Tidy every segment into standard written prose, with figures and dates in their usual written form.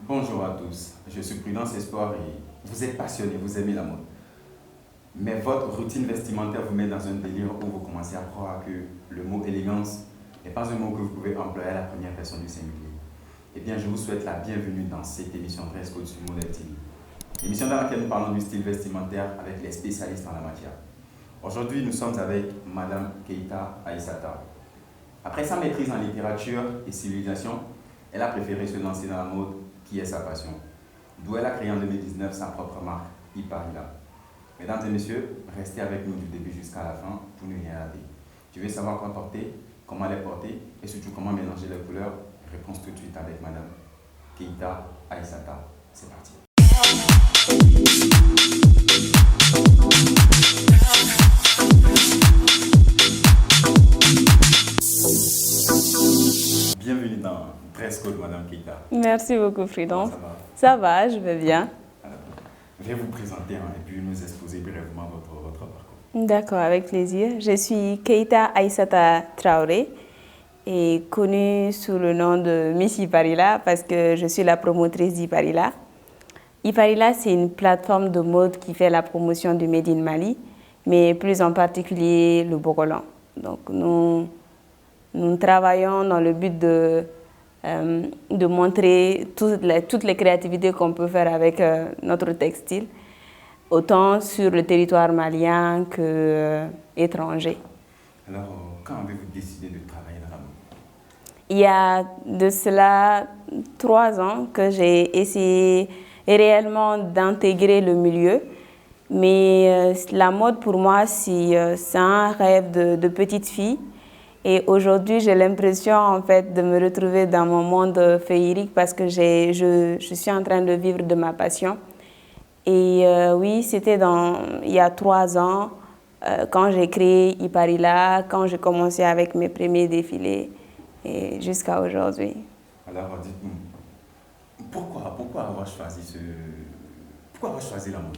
Bonjour à tous, je suis Prudence Espoir et vous êtes passionné, vous aimez la mode. Mais votre routine vestimentaire vous met dans un délire où vous commencez à croire que le mot élégance n'est pas un mot que vous pouvez employer à la première personne du singulier. Eh bien, je vous souhaite la bienvenue dans cette émission Dress Code sur Model TV. Émission dans laquelle nous parlons du style vestimentaire avec les spécialistes en la matière. Aujourd'hui, nous sommes avec Madame Keita Aïssata. Après sa maîtrise en littérature et civilisation, elle a préféré se lancer dans la mode qui est sa passion. D'où elle a créé en 2019 sa propre marque, Iparila. Mesdames et messieurs, restez avec nous du début jusqu'à la fin pour ne rien rater. Tu veux savoir quoi porter, comment les porter et surtout comment mélanger les couleurs? Réponse tout de suite avec Madame Keita Aïssata. C'est parti. Bienvenue dans Dress Code, Madame Keita. Merci beaucoup, Comment Prudence. ça va? Ça va, je vais bien. Alors, veuillez vous présenter et puis nous exposer brièvement votre parcours. D'accord, avec plaisir. Je suis Keita Aïssata Traoré et connue sous le nom de Miss Iparila parce que je suis la promotrice d'Iparila. Iparila, c'est une plateforme de mode qui fait la promotion du Made in Mali, mais plus en particulier le Bogolan. Donc, nous travaillons dans le but de montrer toutes les créativités qu'on peut faire avec notre textile, autant sur le territoire malien qu'étranger. Alors, quand avez-vous décidé de travailler dans la mode? Il y a de cela 3 ans que j'ai essayé réellement d'intégrer le milieu, mais la mode pour moi, c'est un rêve de petite fille. Et aujourd'hui, j'ai l'impression en fait de me retrouver dans mon monde féerique parce que je suis en train de vivre de ma passion. Et oui, c'était il y a 3 ans quand j'ai créé Iparila, quand j'ai commencé avec mes premiers défilés et jusqu'à aujourd'hui. Alors, dites-nous, pourquoi avoir choisi la mode?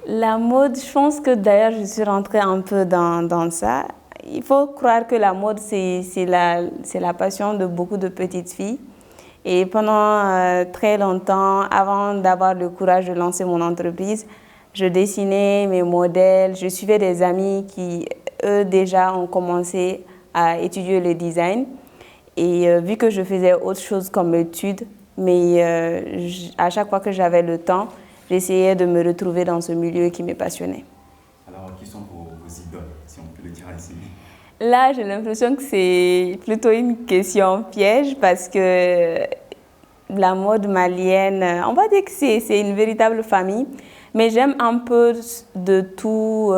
La mode, je pense que d'ailleurs, je suis rentrée un peu dans ça. Il faut croire que la mode, c'est la passion de beaucoup de petites filles. Et pendant très longtemps, avant d'avoir le courage de lancer mon entreprise, je dessinais mes modèles, je suivais des amis qui, eux, déjà ont commencé à étudier le design. Et vu que je faisais autre chose comme études, mais à chaque fois que j'avais le temps, j'essayais de me retrouver dans ce milieu qui me passionnait. Alors, qui sont vos idoles, si on peut le dire ainsi? Là, j'ai l'impression que c'est plutôt une question piège parce que la mode malienne, on va dire que c'est une véritable famille, mais j'aime un peu de tout,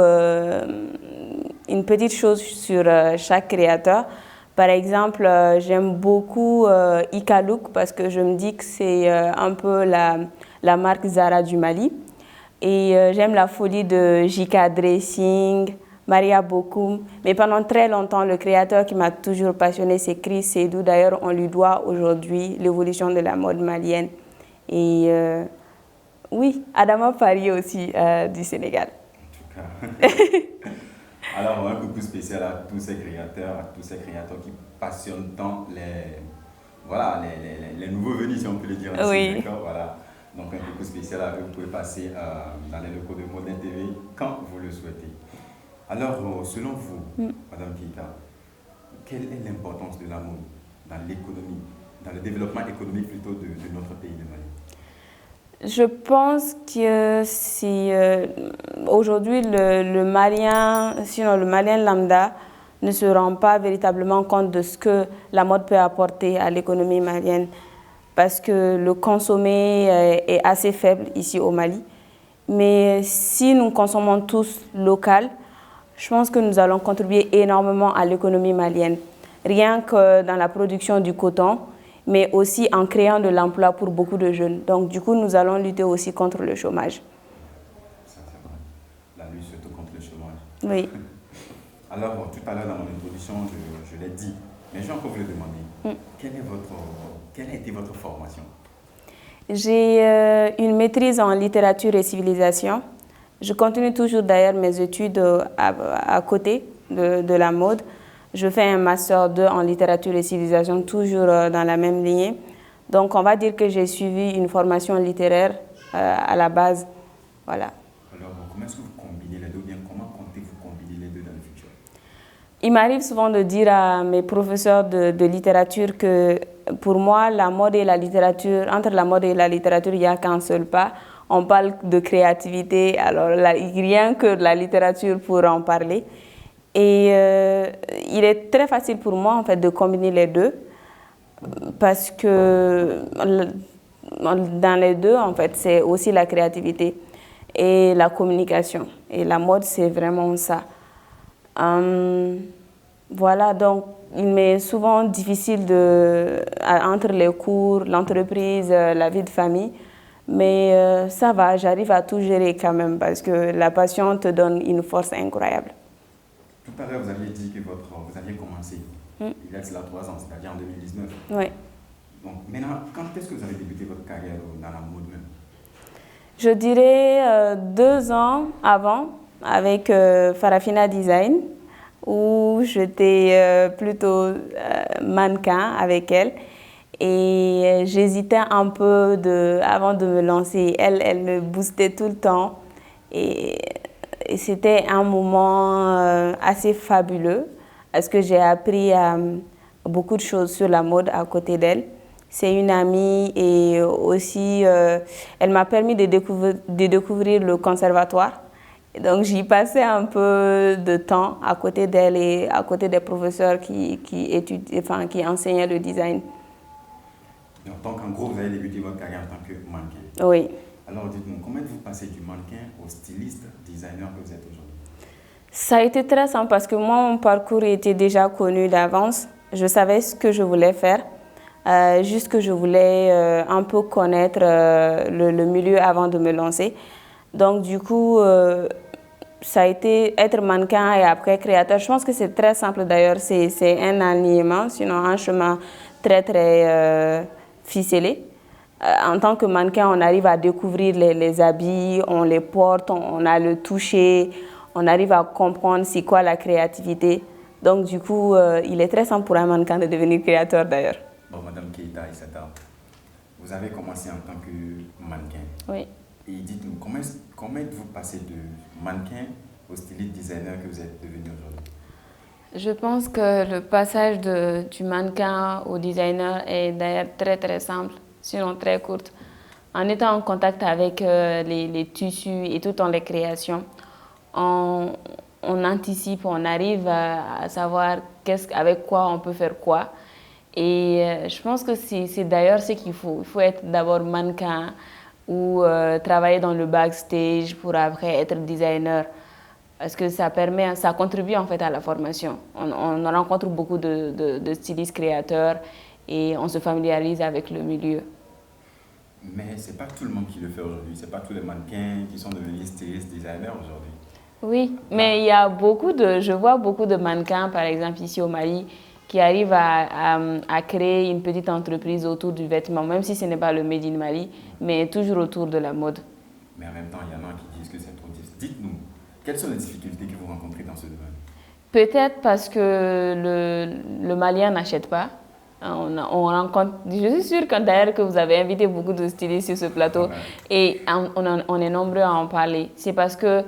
une petite chose sur chaque créateur. Par exemple, j'aime beaucoup Ika Look parce que je me dis que c'est un peu la marque Zara du Mali. Et j'aime la folie de Jika Dressing, Maria Bokoum. Mais pendant très longtemps, le créateur qui m'a toujours passionné, c'est Chris Seydou. D'ailleurs, on lui doit aujourd'hui l'évolution de la mode malienne. Et oui, Adama Paris aussi du Sénégal. En tout cas. Alors, un coucou spécial à tous ces créateurs qui passionnent tant les nouveaux venus, si on peut le dire ainsi. Oui. D'accord, voilà. Donc, un coucou spécial à eux. Vous pouvez passer dans les locaux de Modèle TV quand vous le souhaitez. Alors, selon vous, Madame Keita, quelle est l'importance de la mode dans l'économie, dans le développement économique plutôt de notre pays de Mali? Je pense que aujourd'hui le Malien, sinon le Malien lambda, ne se rend pas véritablement compte de ce que la mode peut apporter à l'économie malienne parce que le consommé est assez faible ici au Mali. Mais si nous consommons tous local, je pense que nous allons contribuer énormément à l'économie malienne. Rien que dans la production du coton, mais aussi en créant de l'emploi pour beaucoup de jeunes. Donc, du coup, nous allons lutter aussi contre le chômage. Ça, c'est vrai. La lutte surtout contre le chômage. Oui. Alors, tout à l'heure dans mon introduction, je l'ai dit, mais je vais encore vous le demander. Quelle a été votre formation? J'ai une maîtrise en littérature et civilisation. Je continue toujours d'ailleurs mes études à côté de la mode. Je fais un master 2 en littérature et civilisation, toujours dans la même lignée. Donc, on va dire que j'ai suivi une formation littéraire à la base. Voilà. Alors, comment est-ce que vous combinez les deux, ou bien comment comptez-vous combiner les deux dans le futur? Il m'arrive souvent de dire à mes professeurs de littérature que pour moi, la mode et la littérature, entre la mode et la littérature, il n'y a qu'un seul pas. On parle de créativité, alors rien que la littérature pour en parler. Et il est très facile pour moi en fait de combiner les deux parce que dans les deux en fait c'est aussi la créativité et la communication. Et la mode c'est vraiment ça. Voilà, donc il m'est souvent difficile entre les cours, l'entreprise, la vie de famille, mais ça va, j'arrive à tout gérer quand même parce que la passion te donne une force incroyable. Tout à l'heure, vous aviez dit que vous aviez commencé il y a cela 3 ans, c'est-à-dire en 2019. Oui. Donc maintenant, quand est-ce que vous avez débuté votre carrière dans la mode même? Je dirais 2 ans avant avec Farafina Design, où j'étais plutôt mannequin avec elle. Et j'hésitais un peu avant de me lancer. Elle me boostait tout le temps. Et c'était un moment assez fabuleux parce que j'ai appris beaucoup de choses sur la mode à côté d'elle. C'est une amie et aussi elle m'a permis de découvrir le conservatoire. Donc j'y passais un peu de temps à côté d'elle et à côté des professeurs qui enseignaient le design. Donc en gros, vous avez débuté votre carrière en tant que mannequin. Oui. Alors dites-moi, comment êtes-vous passé du mannequin au styliste, designer que vous êtes aujourd'hui? Ça a été très simple parce que moi, mon parcours était déjà connu d'avance. Je savais ce que je voulais faire. Juste que je voulais un peu connaître le milieu avant de me lancer. Donc du coup, ça a été être mannequin et après créateur. Je pense que c'est très simple d'ailleurs. C'est un alignement, sinon un chemin très très ficelé. En tant que mannequin, on arrive à découvrir les habits, on les porte, on a le toucher, on arrive à comprendre c'est quoi la créativité. Donc du coup, il est très simple pour un mannequin de devenir créateur d'ailleurs. Bon, Madame Keita Issata, vous avez commencé en tant que mannequin. Oui. Et dites-nous, comment êtes-vous passé de mannequin au styliste designer que vous êtes devenu aujourd'hui? Je pense que le passage du mannequin au designer est d'ailleurs très très simple, sinon très courte. En étant en contact avec les tissus et tout en les créations, on anticipe, on arrive à savoir avec quoi on peut faire quoi. Et je pense que c'est d'ailleurs ce qu'il faut. Il faut être d'abord mannequin ou travailler dans le backstage pour après être designer. Parce que ça contribue en fait à la formation. On rencontre beaucoup de stylistes créateurs et on se familiarise avec le milieu. Mais ce n'est pas tout le monde qui le fait aujourd'hui. Ce n'est pas tous les mannequins qui sont devenus stylistes designers aujourd'hui. Oui, mais je vois beaucoup de mannequins, par exemple ici au Mali, qui arrivent à créer une petite entreprise autour du vêtement, même si ce n'est pas le Made in Mali, mais toujours autour de la mode. Mais en même temps, il y en a qui disent que c'est trop difficile. Dites-nous, quelles sont les difficultés que vous rencontrez dans ce domaine? Peut-être parce que le Malien n'achète pas. On rencontre, je suis sûre d'ailleurs que vous avez invité beaucoup de stylistes sur ce plateau et on est nombreux à en parler. C'est parce que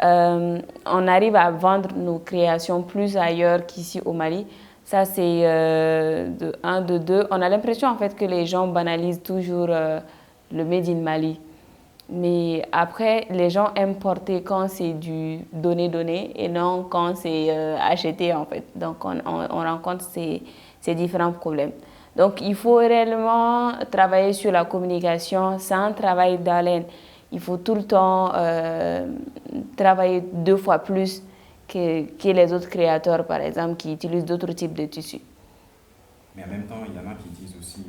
on arrive à vendre nos créations plus ailleurs qu'ici au Mali. Ça, c'est de un, de deux. On a l'impression en fait que les gens banalisent toujours le Made in Mali. Mais après, les gens aiment porter quand c'est du donner et non quand c'est acheter en fait. Donc, on rencontre ces différents problèmes. Donc, il faut réellement travailler sur la communication. C'est un travail d'haleine. Il faut tout le temps travailler 2 fois plus que les autres créateurs, par exemple, qui utilisent d'autres types de tissus. Mais en même temps, il y en a qui disent aussi,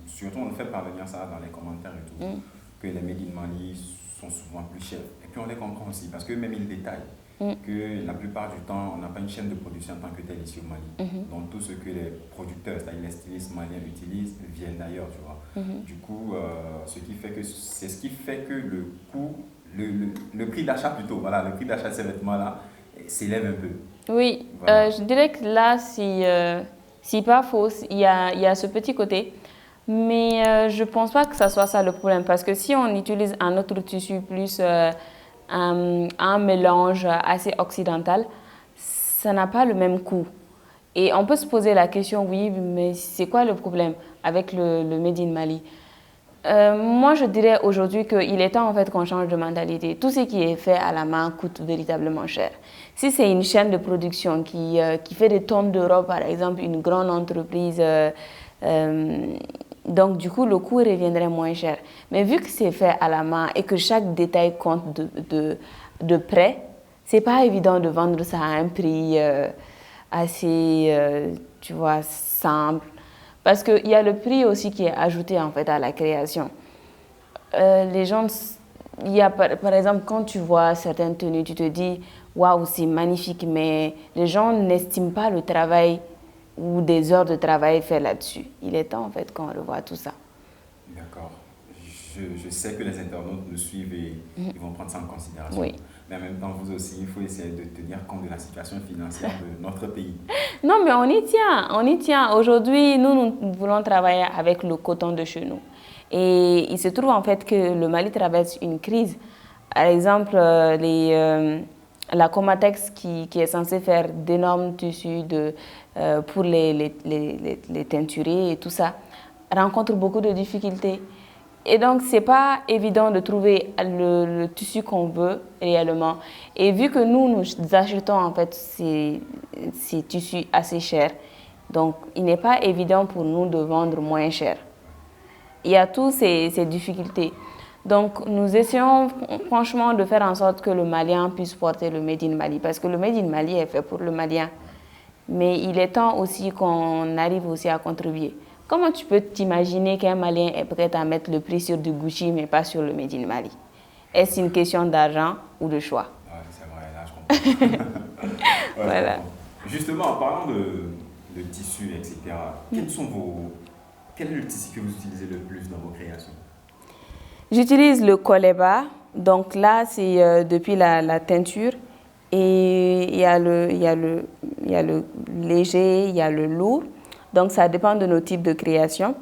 surtout on fait parvenir ça dans les commentaires et tout, que les Made in Mali sont souvent plus chers. Et puis on les comprend aussi, parce qu'eux-mêmes ils détaillent que la plupart du temps, on n'a pas une chaîne de production en tant que telle ici au Mali. Donc tout ce que les producteurs, c'est-à-dire les stylistes maliens utilisent, viennent d'ailleurs, tu vois. Du coup, c'est ce qui fait que le coût, le prix d'achat plutôt, voilà, le prix d'achat de ces vêtements-là s'élève un peu. Oui, voilà. Je dirais que là, si pas faux, il y a ce petit côté. Mais je ne pense pas que ça soit ça le problème, parce que si on utilise un autre tissu plus un mélange assez occidental, ça n'a pas le même coût. Et on peut se poser la question, oui, mais c'est quoi le problème avec le Made in Mali? Moi, je dirais aujourd'hui qu'il est temps en fait qu'on change de mentalité. Tout ce qui est fait à la main coûte véritablement cher. Si c'est une chaîne de production qui fait des tonnes de robes, par exemple, une grande entreprise, donc du coup, le coût reviendrait moins cher. Mais vu que c'est fait à la main et que chaque détail compte de près, c'est pas évident de vendre ça à un prix assez, tu vois, simple. Parce qu'il y a le prix aussi qui est ajouté en fait à la création. Les gens, il y a par exemple quand tu vois certaines tenues, tu te dis waouh, c'est magnifique, mais les gens n'estiment pas le travail ou des heures de travail fait là-dessus. Il est temps en fait qu'on revoie tout ça. D'accord. Je sais que les internautes nous suivent et ils vont prendre ça en considération. Oui. Mais en même temps, vous aussi, il faut essayer de tenir compte de la situation financière de notre pays. Non, mais on y tient, on y tient. Aujourd'hui, nous voulons travailler avec le coton de chez nous. Et il se trouve en fait que le Mali traverse une crise. Par exemple, la Comatex qui est censée faire d'énormes tissus pour les teinturiers et tout ça, rencontre beaucoup de difficultés. Et donc, ce n'est pas évident de trouver le tissu qu'on veut réellement. Et vu que nous achetons en fait ces tissus assez chers, donc il n'est pas évident pour nous de vendre moins cher. Il y a toutes ces difficultés. Donc, nous essayons franchement de faire en sorte que le Malien puisse porter le Made in Mali, parce que le Made in Mali est fait pour le Malien. Mais il est temps aussi qu'on arrive aussi à contribuer. Comment tu peux t'imaginer qu'un Malien est prêt à mettre le prix sur du Gucci, mais pas sur le Made in Mali? Est-ce une question d'argent ou de choix? Ouais, c'est vrai, là je comprends. Ouais, Voilà. je comprends. Justement, en parlant de tissus, etc., quel est le tissu que vous utilisez le plus dans vos créations? J'utilise le koleba. Donc là, c'est depuis la teinture. Et il y a le léger, il y a le lourd. Donc, ça dépend de nos types de création.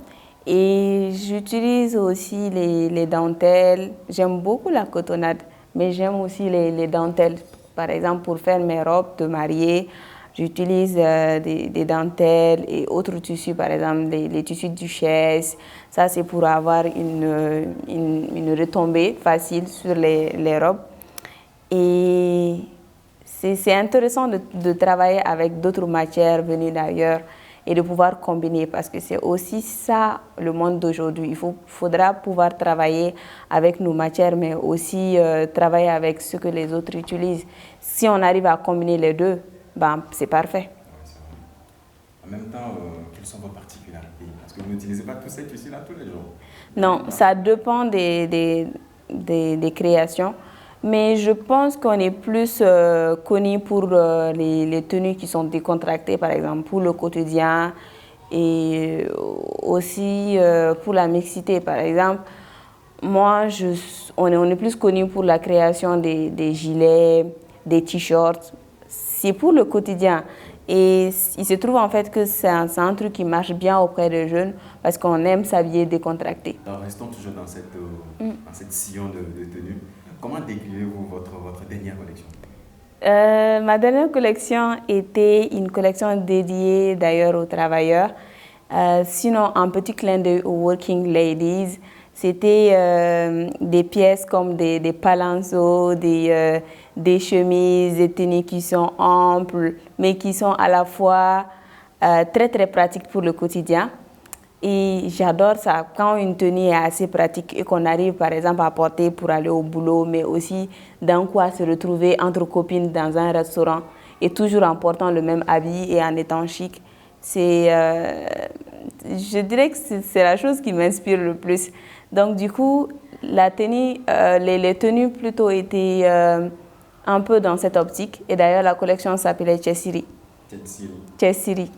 Et j'utilise aussi les dentelles. J'aime beaucoup la cotonnade, mais j'aime aussi les dentelles. Par exemple, pour faire mes robes de mariée, j'utilise des dentelles et autres tissus, par exemple les tissus de duchesse. Ça, c'est pour avoir une retombée facile sur les robes. Et c'est intéressant de travailler avec d'autres matières venues d'ailleurs et de pouvoir combiner, parce que c'est aussi ça le monde d'aujourd'hui. Il faudra pouvoir travailler avec nos matières, mais aussi travailler avec ce que les autres utilisent. Si on arrive à combiner les deux, ben, c'est parfait. Ouais, c'est vrai. En même temps, quelles sont vos particularités? Parce que vous n'utilisez pas tous ces tissus-là tous les jours. Non, ça dépend des créations. Mais je pense qu'on est plus connu pour les tenues qui sont décontractées, par exemple, pour le quotidien et aussi pour la mixité. Par exemple, moi, on est plus connu pour la création des gilets, des t-shirts. C'est pour le quotidien. Et il se trouve en fait que c'est un truc qui marche bien auprès des jeunes parce qu'on aime s'habiller décontracté. Alors, restons toujours dans cette sillon de tenue. Comment décrivez-vous votre dernière collection? Ma dernière collection était une collection dédiée d'ailleurs aux travailleurs. Sinon, un petit clin d'œil aux working ladies. C'était des pièces comme des palazzo, des chemises, des tenues qui sont amples, mais qui sont à la fois très très pratiques pour le quotidien. Et j'adore ça, quand une tenue est assez pratique et qu'on arrive par exemple à porter pour aller au boulot, mais aussi d'un coup à se retrouver entre copines dans un restaurant et toujours en portant le même habit et en étant chic. Je dirais que c'est la chose qui m'inspire le plus. Donc du coup, la tenue, les tenues plutôt étaient un peu dans cette optique. Et d'ailleurs, la collection s'appelait Chessiri. Chessiri.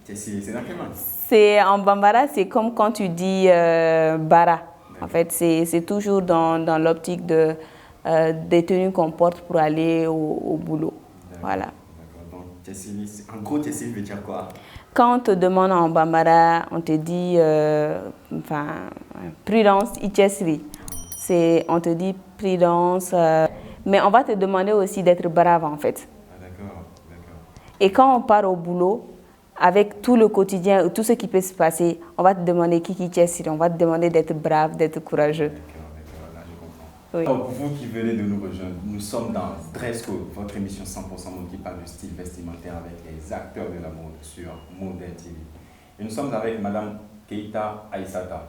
Chessiri, c'est dans quelle langue? En Bambara, c'est comme quand tu dis bara. En fait, c'est toujours dans l'optique des tenues qu'on porte pour aller au boulot. Voilà. D'accord. Donc, Chessiri, en gros, Chessiri veut dire quoi? Quand on te demande en Bambara, on te dit prudence, ichesri. On te dit prudence, mais on va te demander aussi d'être brave en fait. Ah, d'accord, d'accord. Et quand on part au boulot, avec tout le quotidien, tout ce qui peut se passer, on va te demander kiki ichesri, on va te demander d'être brave, d'être courageux. D'accord, d'accord, là je comprends. Oui. Alors, pour vous qui venez de nous rejoindre, nous sommes dans Dress Code, votre émission 100% mode qui parle du style vestimentaire avec les acteurs de la mode sur Modern TV. Et nous sommes avec Madame Keita Aïssata,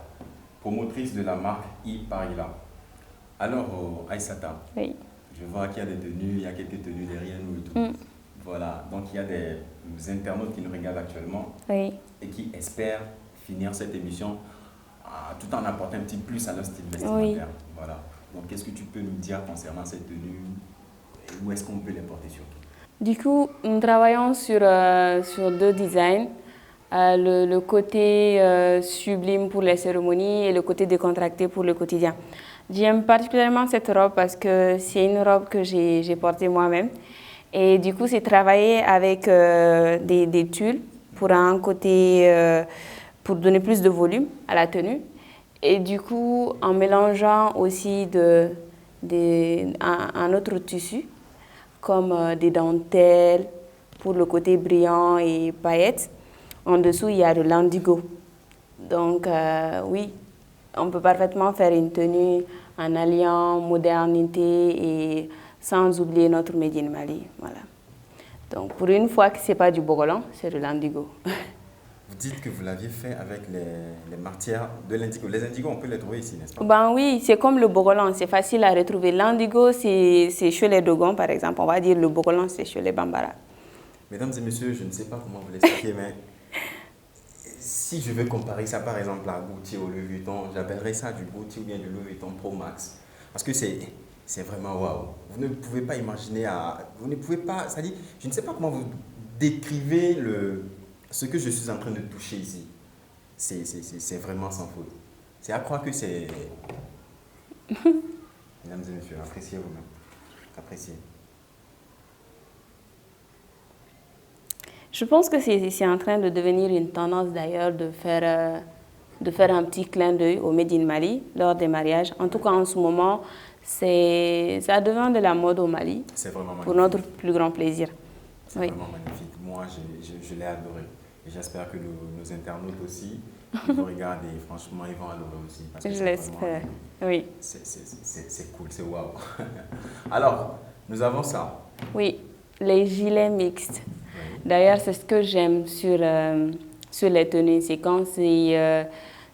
promotrice de la marque Iparila. Alors, Aïssata, Oui. je vois qu'il y a des tenues, il y a quelques tenues derrière nous et tout. Voilà, donc il y a des internautes qui nous regardent actuellement Oui. et qui espèrent finir cette émission tout en apportant un petit plus à leur style vestimentaire. Oui. Voilà. Donc, qu'est-ce que tu peux nous dire concernant cette tenue et où est-ce qu'on peut les porter surtout? Du coup, nous travaillons sur 2 designs. Le côté sublime pour les cérémonies et le côté décontracté pour le quotidien. J'aime particulièrement cette robe parce que c'est une robe que j'ai portée moi-même. Et du coup, c'est travaillé avec des tulles pour un côté, pour donner plus de volume à la tenue. Et du coup, en mélangeant aussi un autre tissu, comme des dentelles pour le côté brillant et paillettes. En dessous, il y a de l'indigo. Donc, oui, on peut parfaitement faire une tenue en alliant modernité et sans oublier notre Made in Mali. Voilà. Donc, pour une fois que ce n'est pas du bogolan, c'est de l'indigo. Vous dites que vous l'aviez fait avec les matières de l'indigo. Les indigos, on peut les trouver ici, n'est-ce pas? Ben oui, c'est comme le bogolan, c'est facile à retrouver. L'indigo, c'est chez les Dogons, par exemple. On va dire le bogolan, c'est chez les Bambara. Mesdames et messieurs, je ne sais pas comment vous l'expliquer, mais si je veux comparer ça par exemple à Gucci ou Louis Vuitton, j'appellerais ça du Gucci ou bien du Louis Vuitton Pro Max. Parce que c'est vraiment waouh. Vous ne pouvez pas imaginer, vous ne pouvez pas, c'est-à-dire, je ne sais pas comment vous décrivez ce que je suis en train de toucher ici. C'est vraiment sans faute. C'est à croire que c'est... Mesdames et messieurs, appréciez vous-même. Appréciez. Je pense que c'est en train de devenir une tendance d'ailleurs de faire un petit clin d'œil au Made in Mali lors des mariages. En tout cas, en ce moment, ça devient de la mode au Mali. C'est vraiment magnifique. Pour notre plus grand plaisir. C'est vraiment magnifique. Moi, je l'ai adoré. Et j'espère que nos internautes aussi, ils vont regarder. Franchement, ils vont adorer aussi. Parce que Je l'espère. Oui. C'est cool, c'est waouh. Alors, nous avons ça. Oui, les gilets mixtes. D'ailleurs, c'est ce que j'aime sur les tenues. C'est quand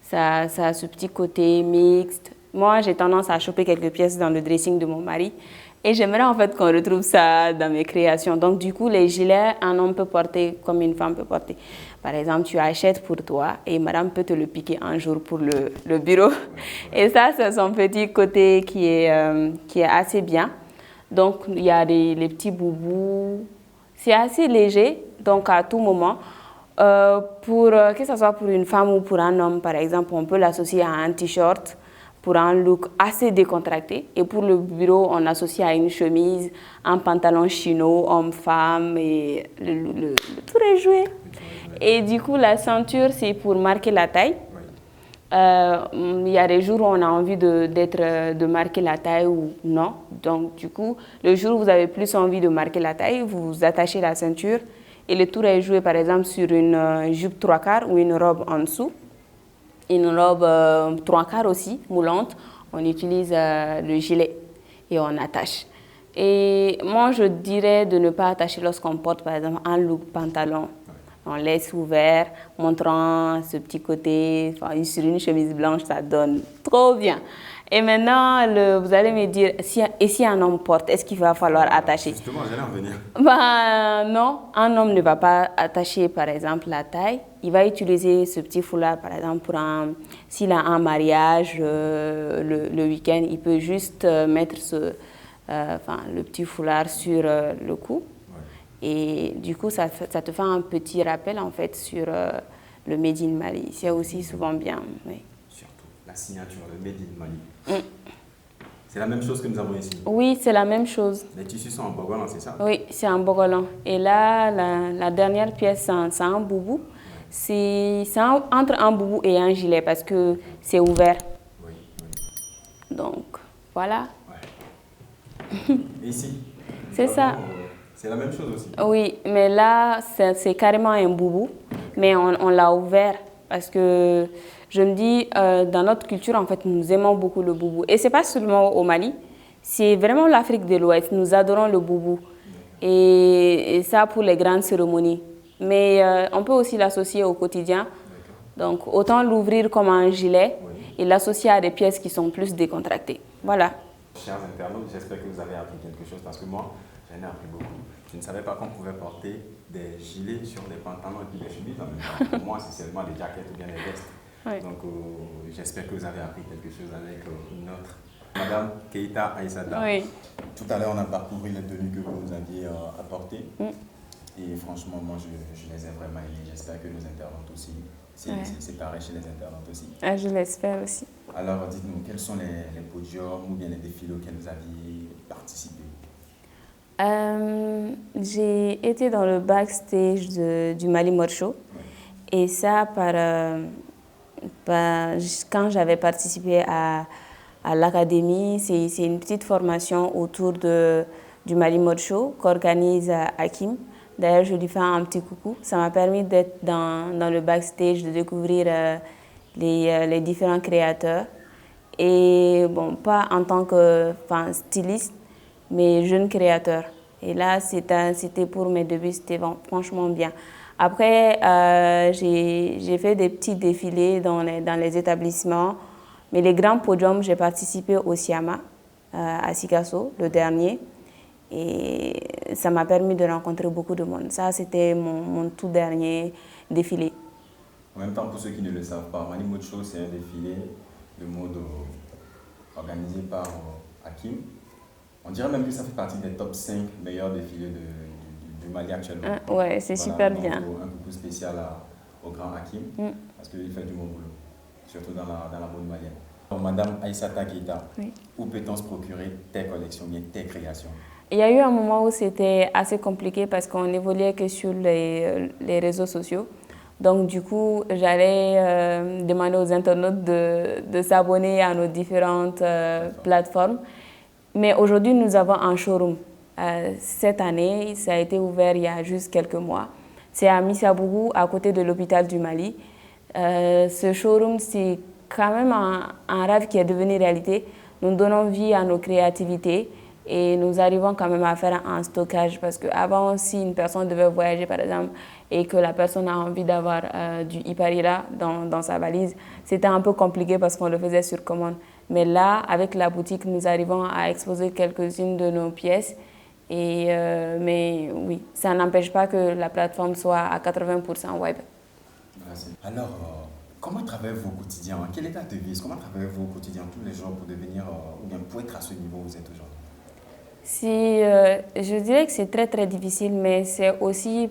ça a ce petit côté mixte. Moi, j'ai tendance à choper quelques pièces dans le dressing de mon mari. Et j'aimerais en fait qu'on retrouve ça dans mes créations. Donc, du coup, les gilets, un homme peut porter comme une femme peut porter. Par exemple, tu achètes pour toi et madame peut te le piquer un jour pour le bureau. Et ça, c'est son petit côté qui est assez bien. Donc, il y a les petits boubous. C'est assez léger, donc à tout moment. Que ce soit pour une femme ou pour un homme, par exemple, on peut l'associer à un t-shirt pour un look assez décontracté. Et pour le bureau, on associe à une chemise, un pantalon chino, homme-femme, et le tour est joué. Et du coup, la ceinture, c'est pour marquer la taille. Il y a des jours où on a envie de marquer la taille ou non. Donc, du coup, le jour où vous avez plus envie de marquer la taille, vous attachez la ceinture et le tour est joué, par exemple, sur une jupe 3/4 ou une robe en dessous. Une robe 3/4 aussi, moulante, on utilise le gilet et on attache. Et moi, je dirais de ne pas attacher lorsqu'on porte, par exemple, un look pantalon. On laisse ouvert, montrant ce petit côté, sur une chemise blanche, ça donne trop bien. Et maintenant, vous allez me dire, si un homme porte, est-ce qu'il va falloir attacher? Justement, j'allais en venir. Non, un homme ne va pas attacher, par exemple, la taille. Il va utiliser ce petit foulard, par exemple, s'il a un mariage le week-end, il peut juste mettre le petit foulard sur le cou. Et du coup, ça te fait un petit rappel, en fait, sur le Made in Mali. C'est aussi souvent bien. Oui. Surtout, la signature, le Made in Mali. C'est la même chose que nous avons ici? Oui, c'est la même chose. Les tissus sont en bogolan, c'est ça? Oui, c'est un bogolan. Et là, la dernière pièce, c'est un boubou. entre un boubou et un gilet parce que c'est ouvert. Oui, oui. Donc, voilà. Ouais. Et ici? C'est ça. C'est la même chose aussi. Oui, mais là, c'est carrément un boubou, mais on l'a ouvert parce que je me dis, dans notre culture, en fait, nous aimons beaucoup le boubou. Et ce n'est pas seulement au Mali, c'est vraiment l'Afrique de l'Ouest. Nous adorons le boubou. Et ça pour les grandes cérémonies. Mais on peut aussi l'associer au quotidien. Donc, autant l'ouvrir comme un gilet et l'associer à des pièces qui sont plus décontractées. Voilà. Chers internautes, j'espère que vous avez appris quelque chose parce que moi, j'en ai appris beaucoup. Je ne savais pas qu'on pouvait porter des gilets sur des pantalons et puis des chemises en même temps. Pour moi, c'est seulement des jackets ou bien des vestes. Oui. Donc, j'espère que vous avez appris quelque chose avec notre Madame Keita Aïssata. Oui. Tout à l'heure, on a parcouru les tenues que vous nous aviez apportées. Et franchement, moi, je les ai vraiment aimées. J'espère que nos internautes aussi. C'est pareil chez les internautes aussi. Ah, je l'espère aussi. Alors, dites-nous, quels sont les podiums ou bien les défilés auxquels vous aviez participé? J'ai été dans le backstage du Mali Mode Show. Et ça, quand j'avais participé à l'académie, c'est une petite formation autour du Mali Mode Show qu'organise Hakim. D'ailleurs, je lui fais un petit coucou. Ça m'a permis d'être dans le backstage, de découvrir les différents créateurs. Et bon, pas en tant que styliste, mais jeune créateur. Et là, c'était pour mes débuts, c'était franchement bien. Après, j'ai fait des petits défilés dans les établissements. Mais les grands podiums, j'ai participé au Siama, à Sikasso, le dernier. Et ça m'a permis de rencontrer beaucoup de monde. Ça, c'était mon tout dernier défilé. En même temps, pour ceux qui ne le savent pas, Mali Mode Show, c'est un défilé de mode organisé par Hakim. On dirait même que ça fait partie des top 5 meilleurs défilés du Mali actuellement. Ouais, c'est super bien. Un coucou spécial au grand Hakim, parce qu'il fait du bon boulot, surtout dans la mode malienne. Alors, Madame Aïssata Keita, où peut-on se procurer tes collections, bien tes créations? Il y a eu un moment où c'était assez compliqué parce qu'on évoluait que sur les réseaux sociaux. Donc, du coup, j'allais demander aux internautes de s'abonner à nos différentes plateformes. Mais aujourd'hui, nous avons un showroom. Cette année, ça a été ouvert il y a juste quelques mois. C'est à Missabougou, à côté de l'hôpital du Mali. Ce showroom, c'est quand même un rêve qui est devenu réalité. Nous donnons vie à nos créativités et nous arrivons quand même à faire un stockage parce qu'avant, si une personne devait voyager, par exemple, et que la personne a envie d'avoir du Iparira dans sa valise, c'était un peu compliqué parce qu'on le faisait sur commande. Mais là, avec la boutique, nous arrivons à exposer quelques-unes de nos pièces. Mais oui, ça n'empêche pas que la plateforme soit à 80% web. Merci. Alors, comment travaillez-vous au quotidien? Quel est ta devise? Comment travaillez-vous au quotidien tous les jours pour devenir, ou bien pour être à ce niveau où vous êtes aujourd'hui? Je dirais que c'est très très difficile, mais c'est aussi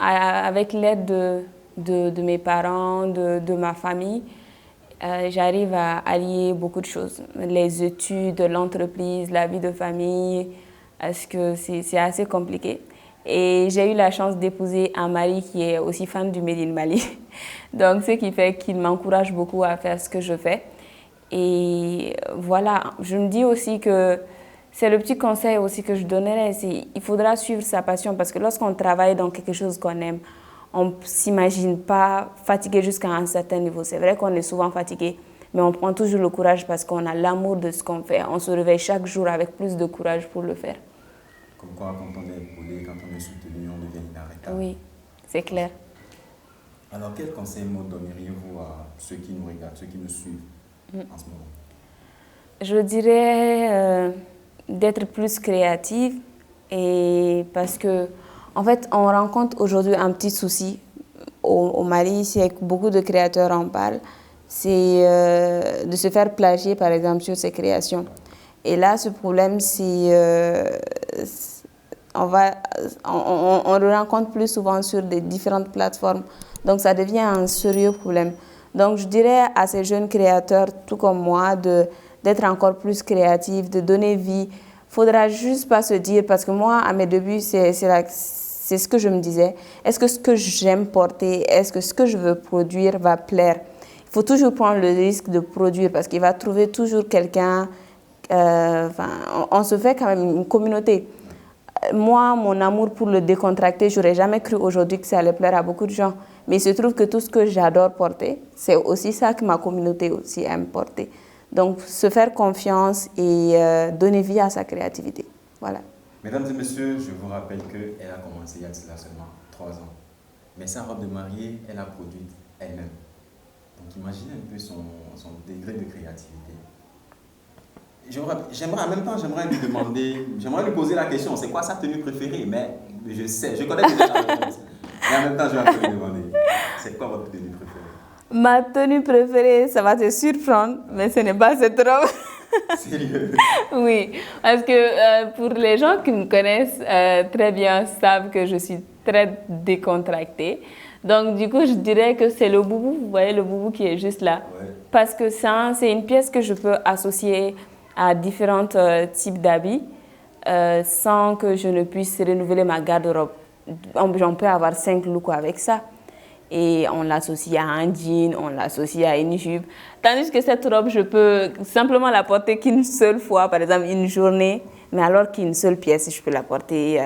avec l'aide de mes parents, de ma famille. J'arrive à allier beaucoup de choses, les études, l'entreprise, la vie de famille, parce que c'est assez compliqué. Et j'ai eu la chance d'épouser un mari qui est aussi fan du Made in Mali. Donc, ce qui fait qu'il m'encourage beaucoup à faire ce que je fais. Et voilà, je me dis aussi que c'est le petit conseil aussi que je donnerais, il faudra suivre sa passion parce que lorsqu'on travaille dans quelque chose qu'on aime, on ne s'imagine pas fatigué jusqu'à un certain niveau. C'est vrai qu'on est souvent fatigué, mais on prend toujours le courage parce qu'on a l'amour de ce qu'on fait. On se réveille chaque jour avec plus de courage pour le faire. Comme quoi, quand on est épaulé, quand on est soutenu, on devient inarrêtable. Oui, c'est clair. Alors, quel conseil donneriez-vous à ceux qui nous regardent, ceux qui nous suivent en ce moment? Je dirais d'être plus créative et parce que en fait, on rencontre aujourd'hui un petit souci au Mali, c'est que beaucoup de créateurs en parlent, c'est de se faire plagier, par exemple, sur ses créations. Et là, ce problème, on le rencontre plus souvent sur des différentes plateformes. Donc, ça devient un sérieux problème. Donc, je dirais à ces jeunes créateurs, tout comme moi, d'être encore plus créatifs, de donner vie. Il ne faudra juste pas se dire, parce que moi, à mes débuts, c'est C'est ce que je me disais. Est-ce que ce que j'aime porter, est-ce que ce que je veux produire va plaire? Il faut toujours prendre le risque de produire parce qu'il va trouver toujours quelqu'un. On se fait quand même une communauté. Moi, mon amour pour le décontracté, j'aurais jamais cru aujourd'hui que ça allait plaire à beaucoup de gens. Mais il se trouve que tout ce que j'adore porter, c'est aussi ça que ma communauté aussi aime porter. Donc, se faire confiance et donner vie à sa créativité. Voilà. Mesdames et messieurs, je vous rappelle qu'elle a commencé il y a seulement 3 ans. Mais sa robe de mariée, elle a produit elle-même. Donc imaginez un peu son degré de créativité. J'aimerais en même temps, j'aimerais lui poser la question, c'est quoi sa tenue préférée? Mais je connais déjà la réponse. Mais en même temps, je vais un peu lui demander, c'est quoi votre tenue préférée? Ma tenue préférée, ça va te surprendre, mais ce n'est pas cette robe. Sérieux? Oui, parce que pour les gens qui me connaissent très bien savent que je suis très décontractée. Donc, du coup, je dirais que c'est le boubou, vous voyez le boubou qui est juste là. Ouais. Parce que ça, c'est une pièce que je peux associer à différents types d'habits sans que je ne puisse renouveler ma garde-robe. J'en peux avoir 5 looks avec ça. Et on l'associe à un jean, on l'associe à une jupe. Tandis que cette robe, je peux simplement la porter qu'une seule fois, par exemple une journée, mais alors qu'une seule pièce, je peux la porter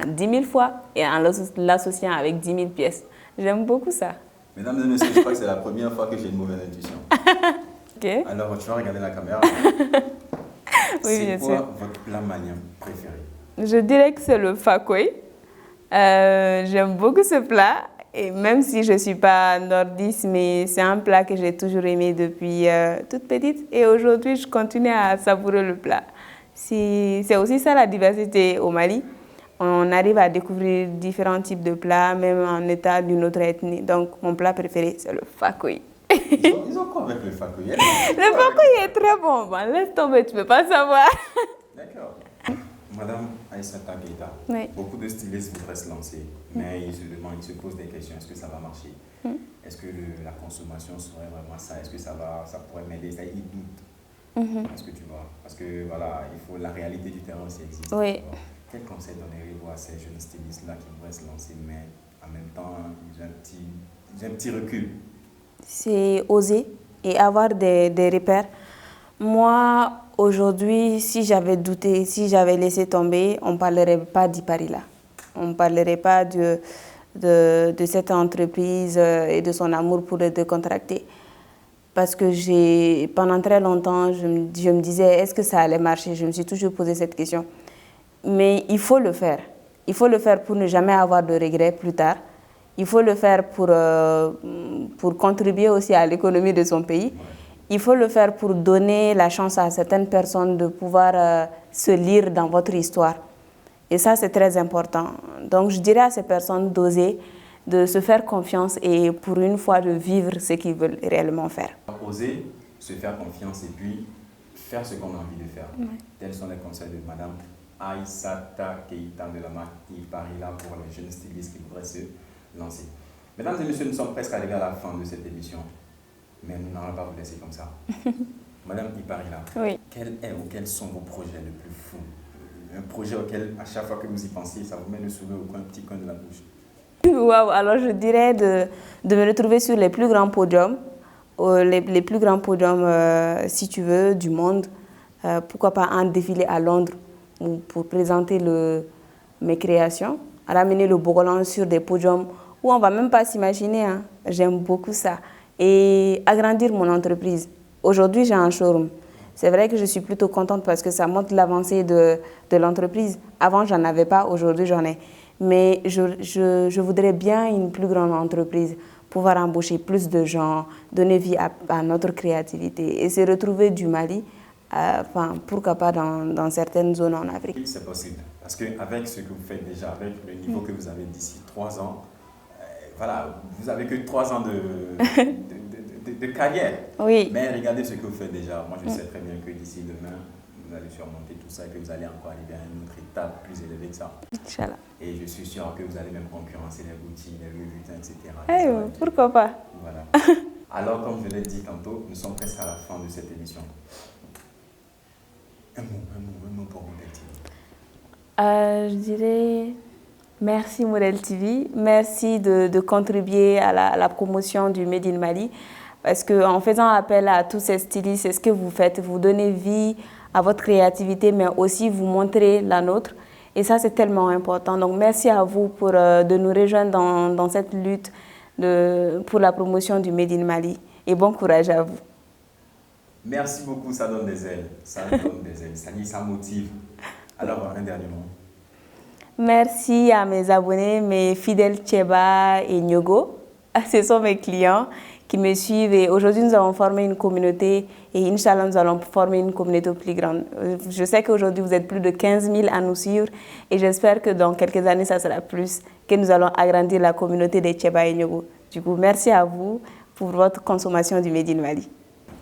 10 000 fois et en l'associant avec 10 000 pièces. J'aime beaucoup ça. Mesdames et messieurs, je crois que c'est la première fois que j'ai une mauvaise intuition. Okay. Alors, tu vas regarder la caméra. Oui, bien sûr. C'est quoi votre plat malien préféré? Je dirais que c'est le fakoy. J'aime beaucoup ce plat. Et même si je ne suis pas nordiste, mais c'est un plat que j'ai toujours aimé depuis toute petite. Et aujourd'hui, je continue à savourer le plat. C'est aussi ça la diversité au Mali. On arrive à découvrir différents types de plats, même en état d'une autre ethnie. Donc, mon plat préféré, c'est le fakoy. Ils ont quoi avec le fakoy? Le fakoy est très bon. Bon, laisse tomber, tu ne peux pas savoir. D'accord. Madame Aïssata Keïta, Oui. beaucoup de stylistes voudraient se lancer, mais ils se posent des questions. Est-ce que ça va marcher? Est-ce que la consommation serait vraiment ça? Est-ce que ça pourrait m'aider? Ils doutent. Est-ce que tu vois? Parce que voilà, la réalité du terrain aussi existe. Oui. Quel conseil donneriez-vous à ces jeunes stylistes-là qui voudraient se lancer, mais en même temps, ils ont un petit recul? C'est oser et avoir des repères. Moi, aujourd'hui, si j'avais douté, si j'avais laissé tomber, on ne parlerait pas d'Iparila. On ne parlerait pas de cette entreprise et de son amour pour le décontracté. Parce que pendant très longtemps, je me disais, est-ce que ça allait marcher? Je me suis toujours posé cette question. Mais il faut le faire. Il faut le faire pour ne jamais avoir de regrets plus tard. Il faut le faire pour contribuer aussi à l'économie de son pays. Il faut le faire pour donner la chance à certaines personnes de pouvoir se lire dans votre histoire. Et ça, c'est très important. Donc, je dirais à ces personnes d'oser, de se faire confiance et pour une fois de vivre ce qu'ils veulent réellement faire. Oser, se faire confiance et puis faire ce qu'on a envie de faire. Tels sont les conseils de Madame Aïssata Keïta de la marque Iparila pour les jeunes stylistes qui voudraient se lancer. Mesdames et messieurs, nous sommes presque arrivés à la fin de cette émission. Mais nous n'allons pas vous laisser comme ça. Madame Iparila, Oui. quels sont vos projets les plus fous? Un projet auquel, à chaque fois que vous y pensez, ça vous met le sourire au petit coin de la bouche. Wow, alors je dirais de me retrouver sur les plus grands podiums, les plus grands podiums, si tu veux, du monde. Pourquoi pas un défilé à Londres pour présenter mes créations, ramener le Bogolan sur des podiums où on ne va même pas s'imaginer. Hein. J'aime beaucoup ça. Et agrandir mon entreprise. Aujourd'hui, j'ai un showroom. C'est vrai que je suis plutôt contente parce que ça montre l'avancée de l'entreprise. Avant, j'en avais pas, aujourd'hui, j'en ai. Mais je voudrais bien une plus grande entreprise, pouvoir embaucher plus de gens, donner vie à notre créativité et se retrouver du Mali, pourquoi pas dans certaines zones en Afrique. C'est possible. Parce qu'avec ce que vous faites déjà, avec le niveau que vous avez d'ici 3 ans, voilà, vous n'avez que 3 ans de carrière. Oui. Mais regardez ce que vous faites déjà. Moi, je sais très bien que d'ici demain, vous allez surmonter tout ça et que vous allez encore arriver à une autre étape plus élevée que ça. Inch'Allah. Et je suis sûr que vous allez même concurrencer les boutiques, les Louis Vuitton, etc. Pourquoi pas? Voilà. Alors, comme je l'ai dit tantôt, nous sommes presque à la fin de cette émission. Un mot pour vous, Deltine. Je dirais Merci Model TV, merci de contribuer à la promotion du Made in Mali parce qu'en faisant appel à tous ces stylistes, c'est ce que vous faites, vous donnez vie à votre créativité mais aussi vous montrez la nôtre et ça c'est tellement important. Donc merci à vous de nous rejoindre dans cette lutte pour la promotion du Made in Mali et bon courage à vous. Merci beaucoup, ça donne des ailes, ça donne des ailes, ça motive. Alors un dernier mot. Merci à mes abonnés, mes fidèles Tcheba et Nyogo. Ce sont mes clients qui me suivent et aujourd'hui nous avons formé une communauté et Inch'Allah nous allons former une communauté plus grande. Je sais qu'aujourd'hui vous êtes plus de 15 000 à nous suivre et j'espère que dans quelques années ça sera plus, que nous allons agrandir la communauté des Tcheba et Nyogo. Du coup, merci à vous pour votre consommation du Made in Mali.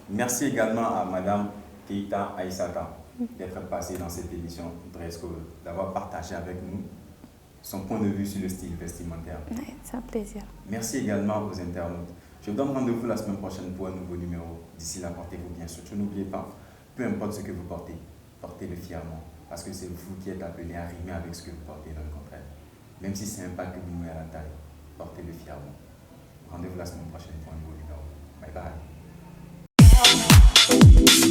Merci également à Madame Keita Aïssata d'être passée dans cette édition Dress Code, d'avoir partagé avec nous son point de vue sur le style vestimentaire. Oui, c'est un plaisir. Merci également aux internautes. Je vous donne rendez-vous la semaine prochaine pour un nouveau numéro. D'ici là, portez-vous bien. Surtout, n'oubliez pas, peu importe ce que vous portez, portez-le fièrement. Parce que c'est vous qui êtes appelé à rimer avec ce que vous portez, dans le contraire. Même si c'est un pas que vous mettez à la taille, portez-le fièrement. Rendez-vous la semaine prochaine pour un nouveau numéro. Bye bye.